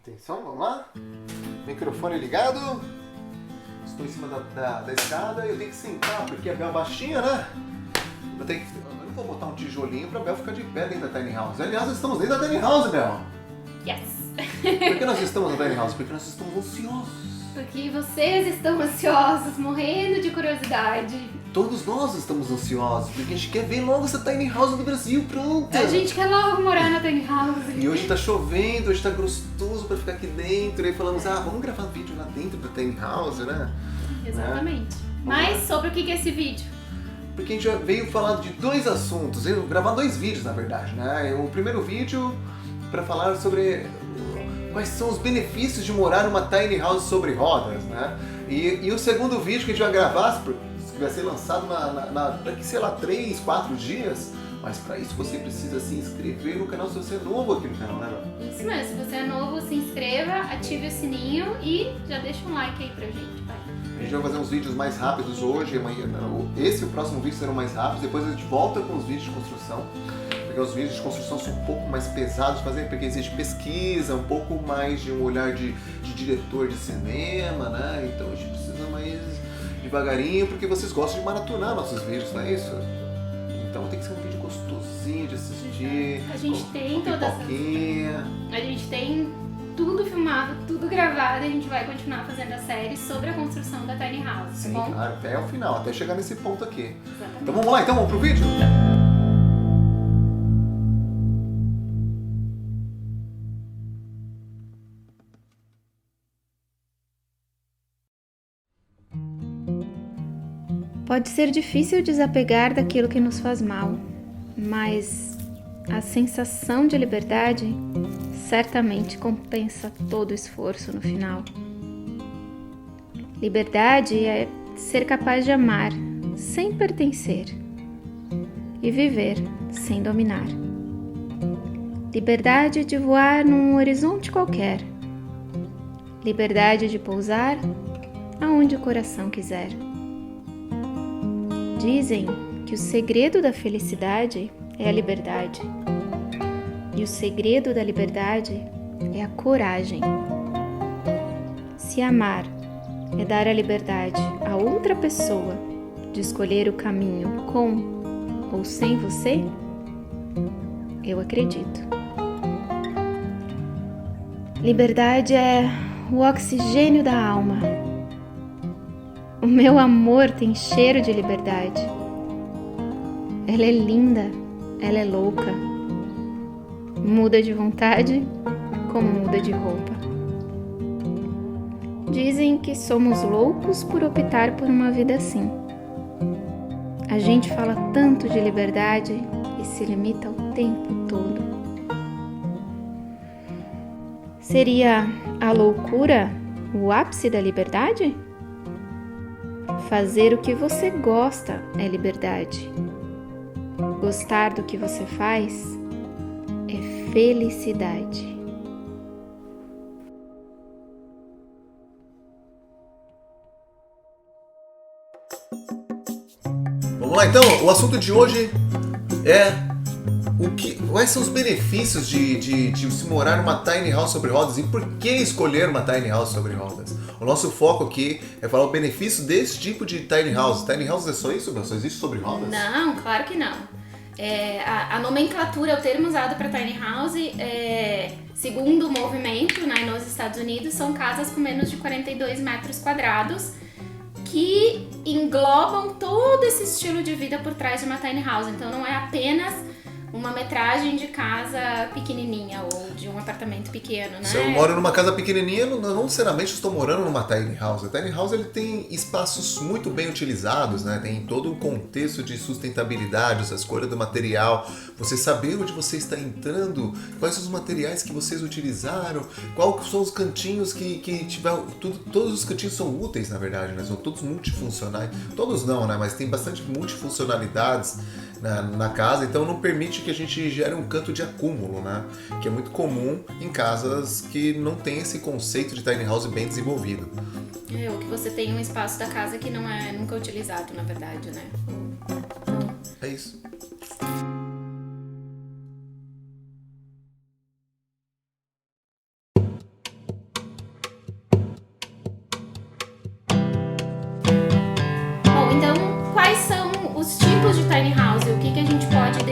Atenção, vamos lá? Microfone ligado. Estou em cima da escada e eu tenho que sentar porque a Bel é baixinha, né? Eu não vou botar um tijolinho pra Bel ficar de pé dentro da Tiny House. Aliás, nós estamos dentro da Tiny House, Bel. Yes! Por que nós estamos na Tiny House? Porque nós estamos ansiosos. Porque vocês estão ansiosos, morrendo de curiosidade. Todos nós estamos ansiosos, porque a gente quer ver logo essa Tiny House do Brasil pronta. A gente quer logo morar na Tiny House. E hoje tá chovendo, hoje tá gostoso pra ficar aqui dentro. E aí falamos, vamos gravar um vídeo lá dentro da Tiny House, né? Exatamente. Mas sobre o que é esse vídeo? Porque a gente já veio falar de dois assuntos, eu gravar dois vídeos na verdade, né? O primeiro vídeo para falar sobre quais são os benefícios de morar numa tiny house sobre rodas, né? E o segundo vídeo que a gente vai gravar, que vai ser lançado daqui, sei lá, 3, 4 dias, mas para isso você precisa se inscrever no canal se você é novo aqui no canal, né? Isso mesmo, se você é novo, se inscreva, ative o sininho e já deixa um like aí pra gente, vai. A gente vai fazer uns vídeos mais rápidos hoje, amanhã, esse e o próximo vídeo serão mais rápidos, depois a gente volta com os vídeos de construção, porque os vídeos de construção são um pouco mais pesados de fazer, porque existe pesquisa, um pouco mais de um olhar de diretor de cinema, né? Então a gente precisa mais devagarinho, porque vocês gostam de maratonar nossos vídeos, não é isso? Então tem que ser um vídeo gostosinho de assistir, A gente tem todas pipoquinha. A gente tem tudo filmado, tudo gravado, e a gente vai continuar fazendo a série sobre a construção da Tiny House, Sim, tá bom? claro, até o final, até chegar nesse ponto aqui. Exatamente. Então vamos lá, vamos pro vídeo? Pode ser difícil desapegar daquilo que nos faz mal, mas a sensação de liberdade certamente compensa todo o esforço no final. Liberdade é ser capaz de amar sem pertencer e viver sem dominar. Liberdade de voar num horizonte qualquer. Liberdade de pousar aonde o coração quiser. Dizem que o segredo da felicidade é a liberdade. E o segredo da liberdade é a coragem. Se amar é dar a liberdade a outra pessoa de escolher o caminho com ou sem você, eu acredito. Liberdade é o oxigênio da alma. O meu amor tem cheiro de liberdade. Ela é linda, ela é louca. Muda de vontade como muda de roupa. Dizem que somos loucos por optar por uma vida assim. A gente fala tanto de liberdade e se limita o tempo todo. Seria a loucura o ápice da liberdade? Fazer o que você gosta é liberdade. Gostar do que você faz é felicidade. Vamos lá então, o assunto de hoje é quais são os benefícios de se morar numa tiny house sobre rodas e por que escolher uma tiny house sobre rodas. O nosso foco aqui é falar o benefício desse tipo de tiny house. Tiny house é só isso? Só existe sobre rodas? Não, claro que não. A nomenclatura, o termo usado para tiny house, segundo o movimento, né, nos Estados Unidos, são casas com menos de 42 metros quadrados que englobam todo esse estilo de vida por trás de uma tiny house. Então não é apenas uma metragem de casa pequenininha ou de um apartamento pequeno, né? Se eu moro numa casa pequenininha, não necessariamente estou morando numa tiny house. A tiny house ele tem espaços muito bem utilizados, né? Tem todo um contexto de sustentabilidade, essa escolha do material, você saber onde você está entrando, quais são os materiais que vocês utilizaram, quais são os cantinhos que tiver, todos os cantinhos são úteis, na verdade, né? São todos multifuncionais. Todos não, né? Mas tem bastante multifuncionalidades na casa, então não permite que a gente gere um canto de acúmulo, né? Que é muito comum em casas que não tem esse conceito de tiny house bem desenvolvido. Ou que você tem um espaço da casa que não é nunca utilizado, na verdade, né? É isso.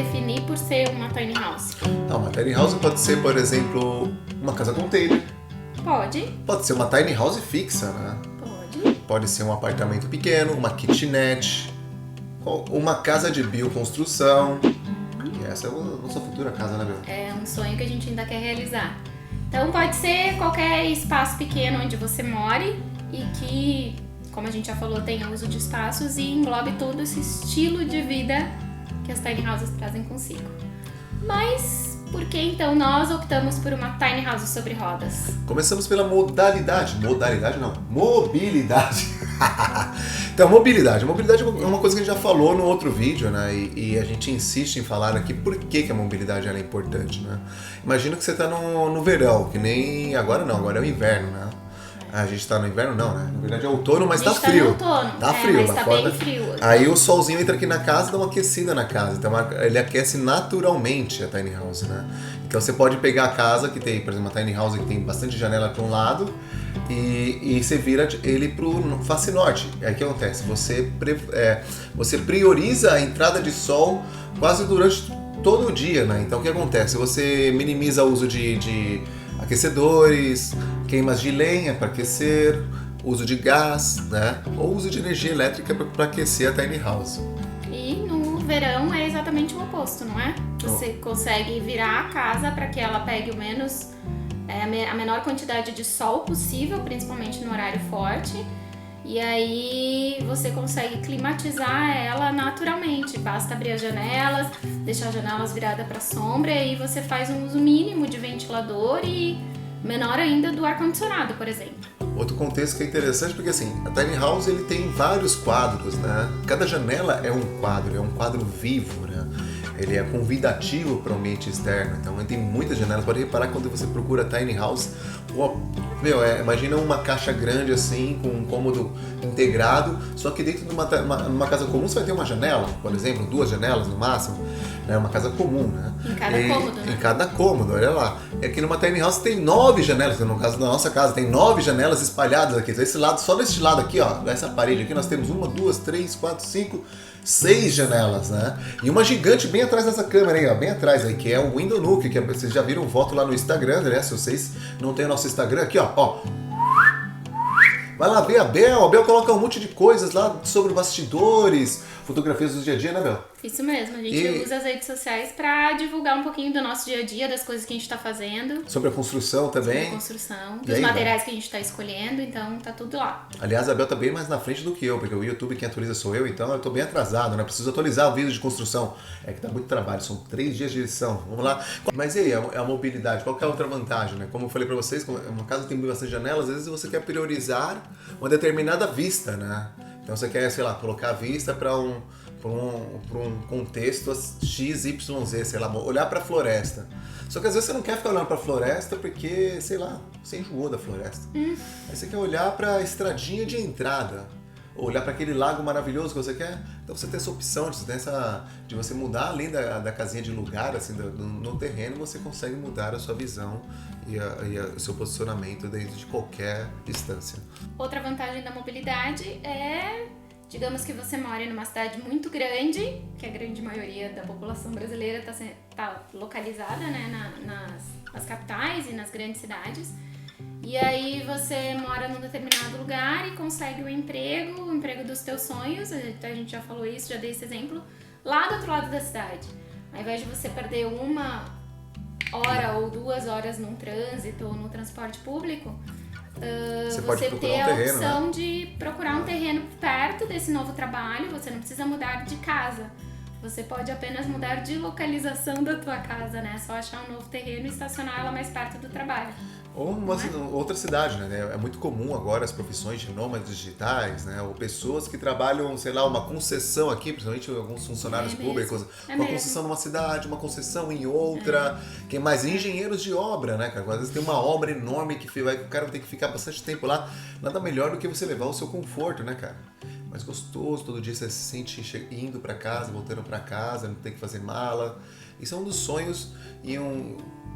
definir por ser uma tiny house? Uma tiny house pode ser, por exemplo, uma casa container. Pode. Pode ser uma tiny house fixa, né? Pode. Pode ser um apartamento pequeno, uma kitnet, uma casa de bioconstrução. E essa é a nossa futura casa, né, Bel? É um sonho que a gente ainda quer realizar. Então pode ser qualquer espaço pequeno onde você more e que, como a gente já falou, tenha uso de espaços e englobe todo esse estilo de vida que as tiny houses trazem consigo. Mas por que então nós optamos por uma tiny house sobre rodas? Começamos pela modalidade. Modalidade não, mobilidade. Então, mobilidade. Mobilidade é uma coisa que a gente já falou no outro vídeo, né? E a gente insiste em falar aqui por que a mobilidade ela é importante, né? Imagina que você está no verão, que nem... Agora não, agora é o inverno, né? A gente tá no inverno, não, né? Na verdade é outono, mas tá frio. No outono. Tá frio, mas lá tá fora. bem frio. Aí o solzinho entra aqui na casa e dá uma aquecida na casa. Então ele aquece naturalmente a tiny house, né? Então você pode pegar a casa que tem, por exemplo, uma tiny house que tem bastante janela para um lado e você vira ele pro face norte. Aí o que acontece? Você prioriza a entrada de sol quase durante todo o dia, né? Então o que acontece? Você minimiza o uso de aquecedores, queimas de lenha para aquecer, uso de gás, né? Ou uso de energia elétrica para aquecer a tiny house. E no verão é exatamente o oposto, não é? Você consegue virar a casa para que ela pegue a menor quantidade de sol possível, principalmente no horário forte. E aí você consegue climatizar ela naturalmente. Basta abrir as janelas, deixar as janelas viradas para a sombra e aí você faz um uso mínimo de ventilador e menor ainda do ar-condicionado, por exemplo. Outro contexto que é interessante, porque assim, a tiny house ele tem vários quadros, né? Cada janela é um quadro vivo, né? Ele é convidativo para o ambiente externo, então ele tem muitas janelas. Pode reparar quando você procura tiny house, imagina uma caixa grande assim, com um cômodo integrado, só que dentro de uma casa comum você vai ter uma janela, por exemplo, 2 janelas no máximo, né? Uma casa comum, né? Em cada cômodo, né? Em cada cômodo, olha lá. E aqui numa tiny house tem 9 janelas, no caso da nossa casa, tem 9 janelas espalhadas aqui. Desse lado, só desse lado aqui, ó, dessa parede aqui, nós temos 1, 2, 3, 4, 5, 6 janelas, né? E uma gigante bem atrás dessa câmera aí, ó, bem atrás aí, que é o Window Nuke, que vocês já viram foto lá no Instagram, né? Se vocês não têm o nosso Instagram, aqui, ó. Vai lá ver a Bel coloca um monte de coisas lá sobre bastidores, fotografias do dia a dia, né, Bel? Isso mesmo, a gente usa as redes sociais para divulgar um pouquinho do nosso dia a dia, das coisas que a gente está fazendo. Sobre a construção também. Sobre a construção, dos materiais que a gente está escolhendo, então tá tudo lá. Aliás, a Bel tá bem mais na frente do que eu, porque o YouTube quem atualiza sou eu, então eu tô bem atrasado, né? Preciso atualizar o vídeo de construção. É que tá muito trabalho, são 3 dias de edição. Vamos lá. Mas e aí, a mobilidade, qual que é a outra vantagem, né? Como eu falei pra vocês, uma casa tem bastante janelas, às vezes você quer priorizar uma determinada vista, né? Então você quer, sei lá, colocar a vista para um contexto XYZ, sei lá, olhar para a floresta. Só que às vezes você não quer ficar olhando para a floresta porque, sei lá, você enjoou da floresta. Aí você quer olhar para a estradinha de entrada, ou olhar para aquele lago maravilhoso que você quer. Então você tem essa opção de você mudar além da casinha de lugar, assim, no terreno, você consegue mudar a sua visão e o seu posicionamento dentro de qualquer distância. Outra vantagem da mobilidade é, digamos que você mora numa cidade muito grande, que a grande maioria da população brasileira tá localizada, né, nas capitais e nas grandes cidades. E aí você mora num determinado lugar e consegue o emprego dos teus sonhos, a gente já falou isso, já dei esse exemplo, lá do outro lado da cidade. Ao invés de você perder 1 hora ou 2 horas num trânsito ou no transporte público, você ter a opção de procurar um terreno perto desse novo trabalho, você não precisa mudar de casa. Você pode apenas mudar de localização da tua casa, né? Só achar um novo terreno e estacionar ela mais perto do trabalho. Ou outra cidade, né? É muito comum agora as profissões de nômades digitais, né? Ou pessoas que trabalham, sei lá, uma concessão aqui, principalmente alguns funcionários públicos, uma concessão numa cidade, uma concessão em outra, que é mais engenheiros de obra, né, cara? Às vezes tem uma obra enorme que o cara vai ter que ficar bastante tempo lá, nada melhor do que você levar o seu conforto, né, cara? Mais gostoso, todo dia você se sente indo pra casa, voltando pra casa, não tem que fazer mala. Isso é um dos sonhos e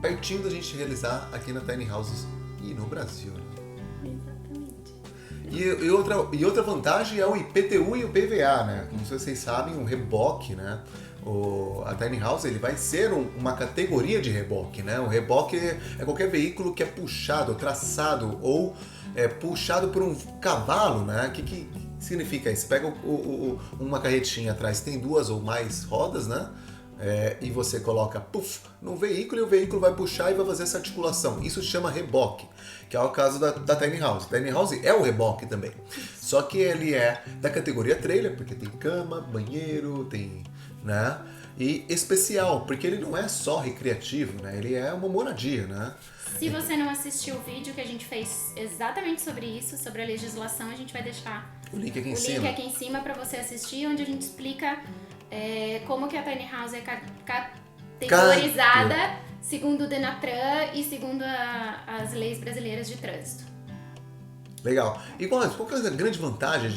pertinho da gente realizar aqui na Tiny Houses e no Brasil. Né? Exatamente. E outra vantagem é o IPTU e o PVA, né? Como vocês sabem, o reboque, né? A Tiny House ele vai ser uma categoria de reboque, né? O reboque é qualquer veículo que é puxado, traçado ou puxado por um cavalo, né? O que significa isso? Você pega uma carretinha atrás, tem 2 ou mais rodas, né? E você coloca no veículo e o veículo vai puxar e vai fazer essa articulação. Isso se chama reboque, que é o caso da Tiny House. Tiny House é o reboque também. Só que ele é da categoria trailer, porque tem cama, banheiro, tem, né? E especial, porque ele não é só recreativo, né? Ele é uma moradia, né? Se você não assistiu o vídeo que a gente fez exatamente sobre isso, sobre a legislação, a gente vai deixar o link aqui em cima para você assistir, onde a gente explica como que a Tiny House é categorizada segundo o Denatran e segundo as leis brasileiras de trânsito. Legal. E qual que é a grande vantagem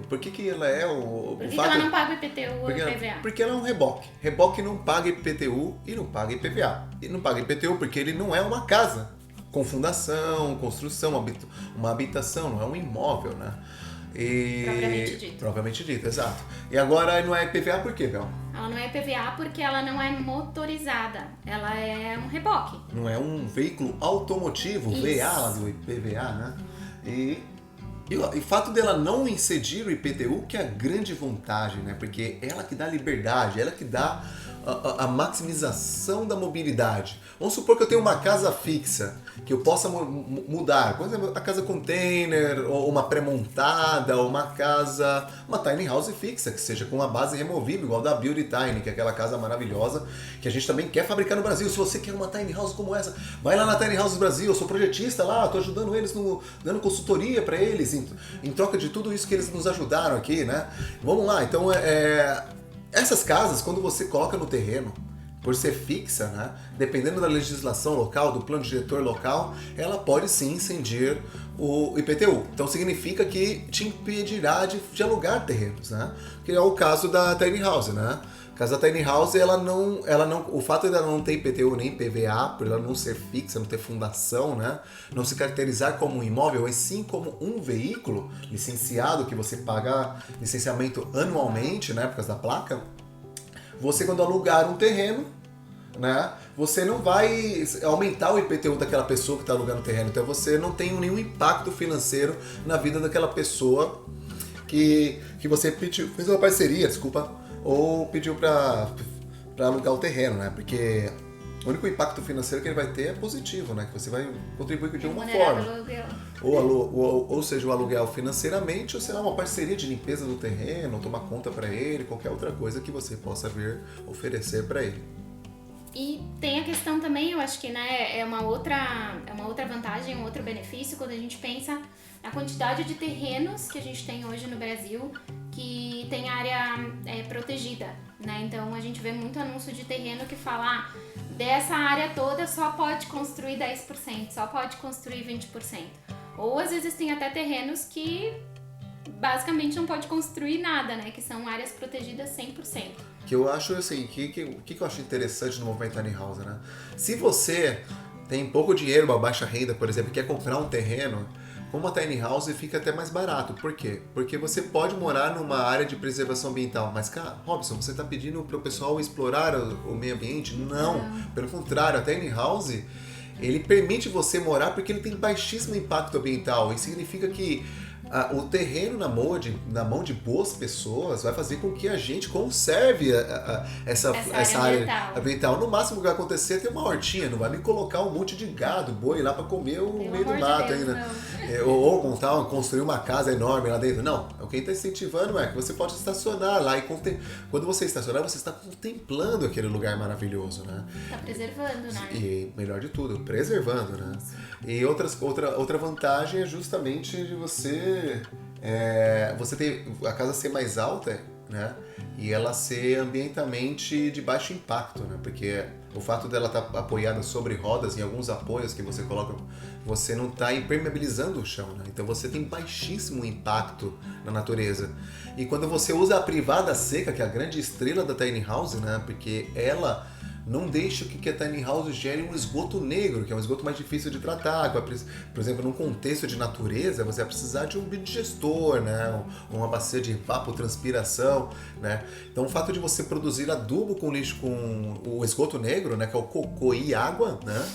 por que ela é o Por que fato... ela não paga IPTU ou IPVA? Porque ela é um reboque. Reboque não paga IPTU e não paga IPVA. E não paga IPTU porque ele não é uma casa com fundação, construção, uma habitação, não é um imóvel, né? Propriamente dito. Propriamente dito, exato. E agora não é IPVA por quê, Bel? Ela não é IPVA porque ela não é motorizada. Ela é um reboque. Não é um veículo automotivo, Isso. VA lá do IPVA, né? E o fato dela não incidir o IPTU que é a grande vantagem, né? Porque ela que dá liberdade, ela que dá a maximização da mobilidade. Vamos supor que eu tenho uma casa fixa, que eu possa mudar. Por exemplo, a casa container, ou uma pré-montada, ou uma tiny house fixa, que seja com uma base removível, igual da Build Tiny, que é aquela casa maravilhosa que a gente também quer fabricar no Brasil. Se você quer uma tiny house como essa, vai lá na Tiny House do Brasil. Eu sou projetista lá, estou ajudando eles, dando consultoria para eles, em troca de tudo isso que eles nos ajudaram aqui, né? Vamos lá, então essas casas, quando você coloca no terreno, por ser fixa, né, dependendo da legislação local, do plano diretor local, ela pode sim incidir o IPTU. Então significa que te impedirá de alugar terrenos, né? Que é o caso da Tiny House, né? O caso da Tiny House, o fato de ela não ter IPTU nem PVA, por ela não ser fixa, não ter fundação, né? Não se caracterizar como um imóvel, mas sim como um veículo licenciado, que você paga licenciamento anualmente, né? Por causa da placa. Você, quando alugar um terreno, né? Você não vai aumentar o IPTU daquela pessoa que está alugando o terreno. Então você não tem nenhum impacto financeiro na vida daquela pessoa que você fez uma parceria, ou pediu para alugar o terreno, né? Porque o único impacto financeiro que ele vai ter é positivo, né? Que você vai contribuir de uma forma. Ou seja, o aluguel financeiramente, ou será uma parceria de limpeza do terreno, tomar conta para ele, qualquer outra coisa que você possa vir oferecer para ele. E tem a questão também, eu acho que, né, é uma outra vantagem, um outro benefício quando a gente pensa na quantidade de terrenos que a gente tem hoje no Brasil que tem área protegida, né? Então a gente vê muito anúncio de terreno que fala dessa área toda só pode construir 10%, só pode construir 20%. Ou às vezes tem até terrenos que basicamente não pode construir nada, né? Que são áreas protegidas 100%. Que eu acho assim, o que eu acho interessante no movimento Tiny House, né? Se você tem pouco dinheiro, uma baixa renda, por exemplo, e quer comprar um terreno, com uma tiny house fica até mais barato. Por quê? Porque você pode morar numa área de preservação ambiental. Mas, cara, Robson, você está pedindo para o pessoal explorar o meio ambiente? Não. Pelo contrário, a tiny house, ele permite você morar porque ele tem baixíssimo impacto ambiental. Isso significa que o terreno na mão de boas pessoas vai fazer com que a gente conserve essa área ambiental. No máximo que vai acontecer é ter uma hortinha, não vai me colocar um monte de gado, boi lá para comer o meio do mato ainda. Ou construir uma casa enorme lá dentro. Não, o que a gente está incentivando é que você pode estacionar lá e quando você estacionar, você está contemplando aquele lugar maravilhoso, né? Está preservando, né? E melhor de tudo, preservando, né? E outra vantagem é justamente de você ter a casa ser mais alta, né? E ela ser ambientalmente de baixo impacto, né? Porque o fato dela estar apoiada sobre rodas, em alguns apoios que você coloca, você não está impermeabilizando o chão, né? Então você tem baixíssimo impacto na natureza. E quando você usa a privada seca, que é a grande estrela da tiny house, né? Porque ela não deixe que a tiny house gere um esgoto negro, que é um esgoto mais difícil de tratar. Por exemplo, num contexto de natureza, você vai precisar de um biodigestor, né? Uma bacia de evapotranspiração, né? Então, o fato de você produzir adubo com lixo com o esgoto negro, né? Que é o cocô e água, né?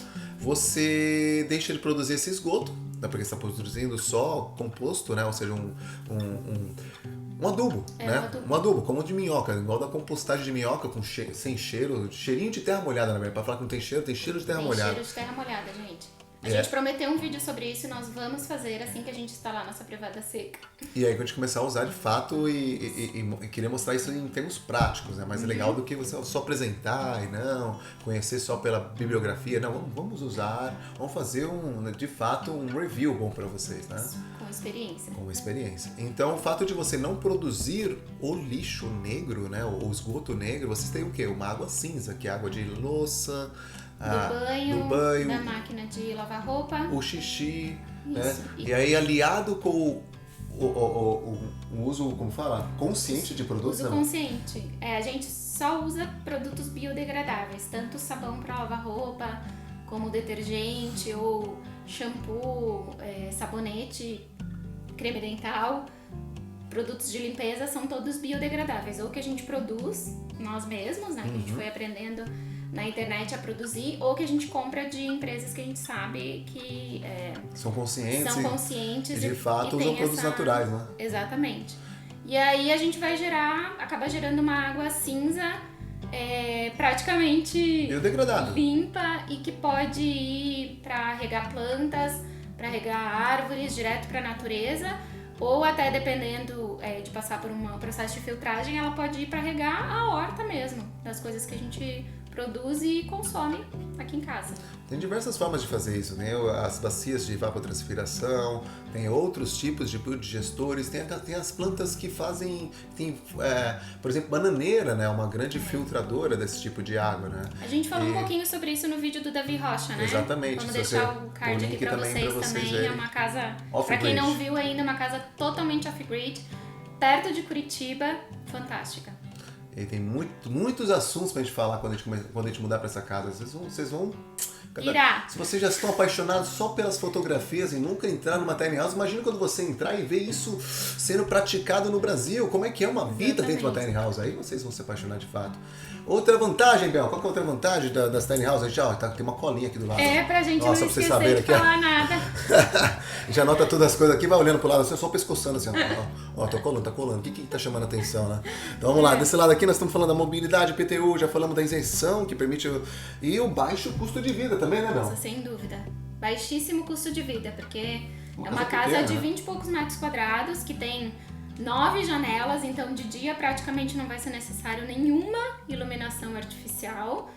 Você deixa ele produzir esse esgoto, né? Porque você está produzindo só composto, né? Ou seja, um adubo, né? Um adubo, como o de minhoca, igual da compostagem de minhoca, sem cheiro, cheirinho de terra molhada, na verdade. Pra falar que não tem cheiro de terra molhada. Tem cheiro de terra molhada, gente. A gente prometeu um vídeo sobre isso e nós vamos fazer assim que a gente instalar nossa privada seca. E aí, quando a gente começar a usar de fato e querer mostrar isso em termos práticos, né? Mais legal do que você só apresentar e não conhecer só pela bibliografia. Não, vamos usar, vamos fazer de fato um review bom para vocês, né? Com experiência. Com experiência. Então, o fato de você não produzir o lixo negro, né? O esgoto negro, vocês têm o quê? Uma água cinza, que é água de louça, do banho, da máquina de lavar roupa, o xixi, né? E aí aliado com o uso, como fala? Consciente de produtos. Uso consciente. A gente só usa produtos biodegradáveis, tanto sabão para lavar roupa, como detergente ou shampoo, sabonete, creme dental. Produtos de limpeza são todos biodegradáveis, ou que a gente produz nós mesmos, né? Que a gente foi aprendendo na internet a produzir, ou que a gente compra de empresas que a gente sabe que são conscientes e de fato usam produtos naturais, né? Exatamente. E aí a gente vai acaba gerando uma água cinza praticamente biodegradável, limpa e que pode ir para regar plantas, para regar árvores, direto para a natureza, ou até dependendo de passar por um processo de filtragem, ela pode ir para regar a horta mesmo, das coisas que a gente produz e consome aqui em casa. Tem diversas formas de fazer isso, né? As bacias de evapotranspiração, tem outros tipos de biodigestores, tem as plantas que fazem, por exemplo, bananeira, né? Uma grande filtradora desse tipo de água, né? A gente falou um pouquinho sobre isso no vídeo do Davi Rocha, né? Exatamente. Vamos deixar o card aqui pra vocês também. É uma casa, pra quem não viu ainda, uma casa totalmente off-grid, perto de Curitiba, fantástica. E tem muitos assuntos pra gente falar quando a gente mudar pra essa casa. Vocês vão se vocês já estão apaixonados só pelas fotografias e nunca entraram numa tiny house, imagina quando você entrar e ver isso sendo praticado no Brasil. Como é que é uma vida dentro de uma tiny house? Aí vocês vão se apaixonar de fato. Outra vantagem, Bel, qual que é a outra vantagem das tiny houses? Tem uma colinha aqui do lado. Pra gente não esquecer de falar nada. Já anota todas as coisas aqui, vai olhando pro lado, só pescoçando assim, ó, tá colando. O que tá chamando a atenção, né? Então vamos lá, desse lado aqui nós estamos falando da mobilidade, PTU, já falamos da isenção, que permite, e o baixo custo de vida também, né, Bel? Nossa, sem dúvida. Baixíssimo custo de vida, porque é uma casa de 20 e poucos metros quadrados, que tem 9 janelas, então de dia praticamente não vai ser necessário nenhuma iluminação artificial.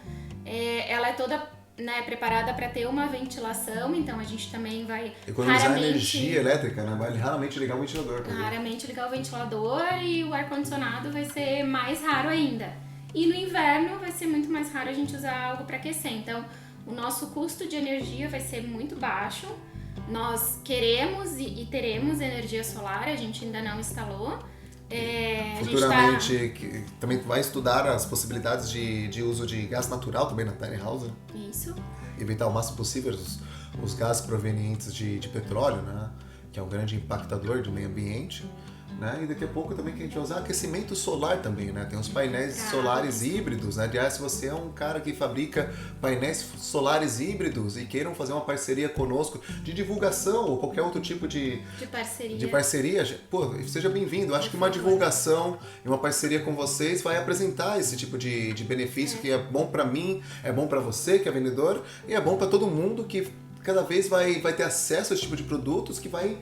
Ela é toda preparada para ter uma ventilação, então a gente também vai economizar energia elétrica, né? Vai raramente ligar o ventilador. Raramente ligar o ventilador, e o ar-condicionado vai ser mais raro ainda. E no inverno vai ser muito mais raro a gente usar algo para aquecer, então o nosso custo de energia vai ser muito baixo. Nós queremos e teremos energia solar, a gente ainda não instalou. Futuramente também vai estudar as possibilidades de uso de gás natural também na tiny house. Né? Isso. Evitar o máximo possível os gases provenientes de petróleo, né? Que é um grande impactador do meio ambiente. Né? E daqui a pouco também que a gente vai usar aquecimento solar também, né? Tem uns painéis solares híbridos, né? Aliás, se você é um cara que fabrica painéis solares híbridos e queiram fazer uma parceria conosco de divulgação ou qualquer outro tipo de parceria, pô, seja bem-vindo. Acho que uma divulgação e uma parceria com vocês vai apresentar esse tipo de benefício que é bom para mim, é bom para você que é vendedor e é bom para todo mundo que cada vez vai ter acesso a esse tipo de produtos que vai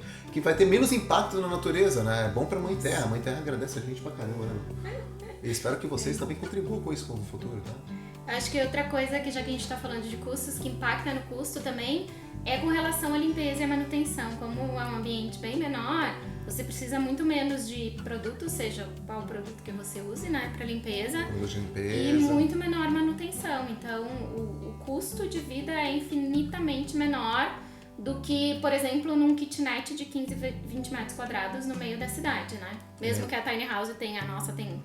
ter menos impacto na natureza, né? É bom pra Mãe Terra. A Mãe Terra agradece a gente pra caramba, né? E espero que vocês também contribuam com isso no futuro, tá? Acho que outra coisa, que já que a gente tá falando de custos, que impacta no custo também, é com relação à limpeza e à manutenção. Como é um ambiente bem menor, você precisa muito menos de produto, seja qual produto que você use, né, para limpeza. Produto de limpeza. E muito menor manutenção. Então, o custo de vida é infinitamente menor do que, por exemplo, num kitnet de 15, 20 metros quadrados no meio da cidade, né? Mesmo que a tiny house a nossa tem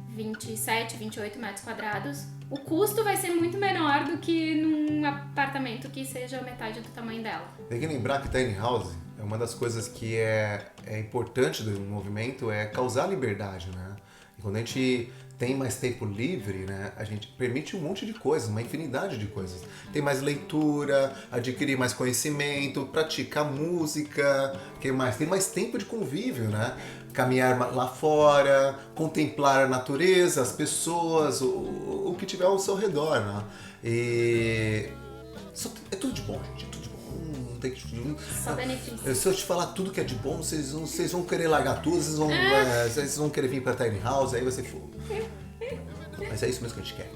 27, 28 metros quadrados, o custo vai ser muito menor do que num apartamento que seja metade do tamanho dela. Tem que lembrar que tiny house é uma das coisas que é importante do movimento, é causar liberdade, né? E quando a gente tem mais tempo livre, né, a gente permite um monte de coisas, uma infinidade de coisas. Tem mais leitura, adquirir mais conhecimento, praticar música, que mais? Tem mais tempo de convívio, né? Caminhar lá fora, contemplar a natureza, as pessoas, o que tiver ao seu redor, né? E é tudo de bom, gente, é tudo de bom. Não tem que... Só benefício. Se eu te falar tudo que é de bom, vocês vão querer largar tudo, vocês vão querer vir pra tiny house, aí vai ser fogo. Mas é isso mesmo que a gente quer.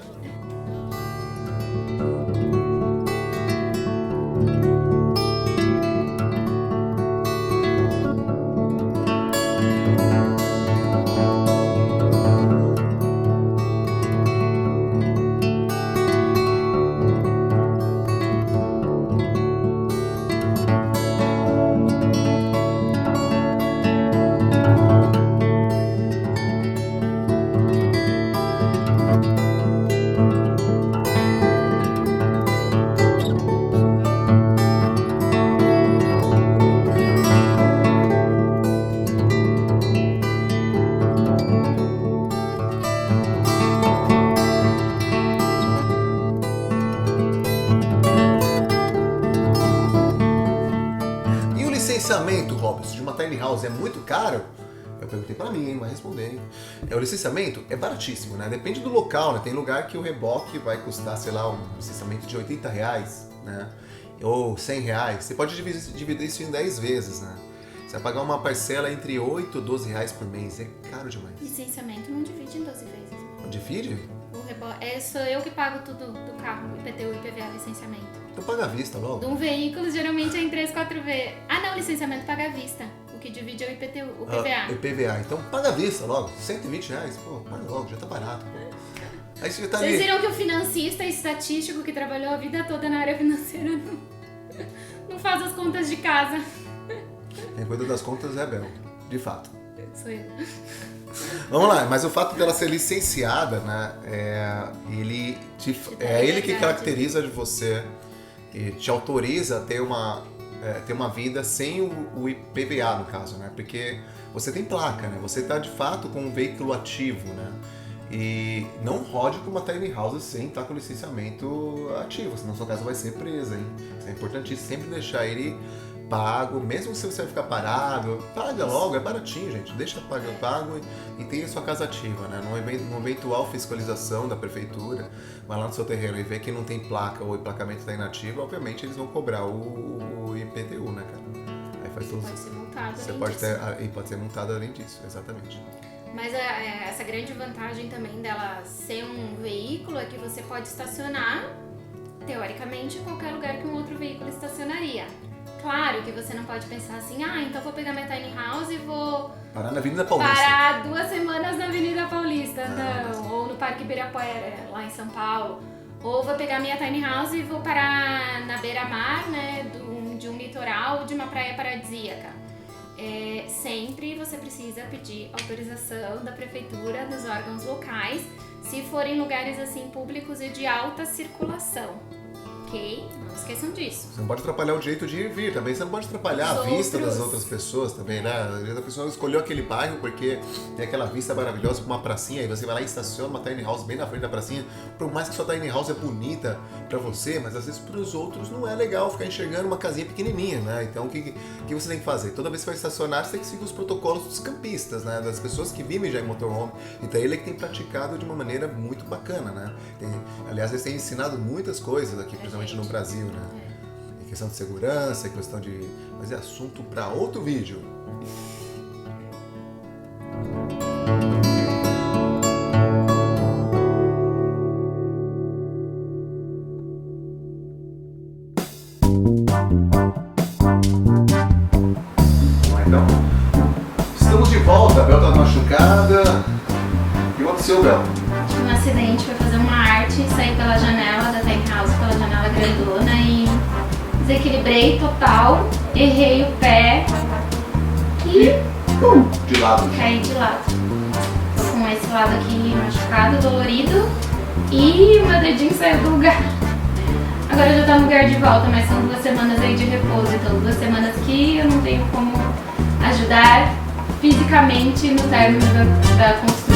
Licenciamento, Robson, de uma tiny house é muito caro? Eu perguntei pra mim, vai responder, hein? O licenciamento é baratíssimo, né? Depende do local, né? Tem lugar que o reboque vai custar, sei lá, um licenciamento de R$80, né? Ou R$100. Você pode dividir isso em 10 vezes, né? Você vai pagar uma parcela entre R$8 e R$12 por mês. É caro demais. Licenciamento não divide em 12 vezes. Não divide? Sou eu que pago tudo do carro, IPTU, IPVA, licenciamento. Então paga à vista logo. De um veículo, geralmente é em 3, 4 vezes. Ah, não, licenciamento paga à vista. O que divide é o IPTU, o PVA. IPVA. Então paga à vista logo. R$120. Pô, paga logo, já tá barato. Pô. Aí você já tá Vocês ali. viram que o financista estatístico que trabalhou a vida toda na área financeira não faz as contas de casa. Quem cuida das contas é a Bel, de fato. Sou eu. Vamos lá, mas o fato dela ser licenciada, né, ele que caracteriza de você e te autoriza a ter uma vida sem o IPVA, no caso, né, porque você tem placa, né, você está de fato com um veículo ativo, né, e não rode com uma tiny house sem estar com licenciamento ativo, senão sua casa vai ser presa, hein. Isso é importantíssimo, sempre deixar ele pago, mesmo se você vai ficar parado, paga logo, é baratinho, gente, deixa pago e tenha sua casa ativa, né? Numa eventual fiscalização da prefeitura, vai lá no seu terreno e vê que não tem placa ou o emplacamento está inativo, obviamente eles vão cobrar o IPTU, né, cara? Aí faz tudo. Pode ser multado. Você pode ser multado além disso, exatamente. Mas essa grande vantagem também dela ser um veículo é que você pode estacionar, teoricamente, em qualquer lugar que um outro veículo estacionaria. Claro que você não pode pensar assim, então vou pegar minha tiny house e vou parar na Avenida Paulista. Parar 2 semanas na Avenida Paulista, não. Ou no Parque Ibirapuera, lá em São Paulo. Ou vou pegar minha tiny house e vou parar na beira-mar, né, de um litoral, de uma praia paradisíaca. Sempre você precisa pedir autorização da prefeitura, dos órgãos locais, se forem lugares assim públicos e de alta circulação. Ok? Não esqueçam disso. Você não pode atrapalhar o direito de ir e vir também, você não pode atrapalhar a vista das outras pessoas também, né? Às vezes a pessoa escolheu aquele bairro porque tem aquela vista maravilhosa com uma pracinha, e você vai lá e estaciona uma tiny house bem na frente da pracinha, por mais que sua tiny house é bonita pra você, mas às vezes pros outros não é legal ficar enxergando uma casinha pequenininha, né? Então o que você tem que fazer? Toda vez que você vai estacionar, você tem que seguir os protocolos dos campistas, né? Das pessoas que vivem já em motorhome. Então ele é que tem praticado de uma maneira muito bacana, né? Aliás, eles têm ensinado muitas coisas aqui, principalmente no Brasil, né? Em questão de segurança, em questão de... Mas é assunto para outro vídeo. Então, estamos de volta. A Bel tá machucada. O que aconteceu, Bel? Um acidente, foi fazer uma arte, saí pela janela da tiny house, pela janela grandona e desequilibrei total, errei o pé e de lado. Caí de lado. Tô com esse lado aqui machucado, dolorido e o meu dedinho saiu do lugar. Agora já tá no lugar de volta, mas são 2 semanas aí de repouso, então 2 semanas que eu não tenho como ajudar fisicamente no término da construção.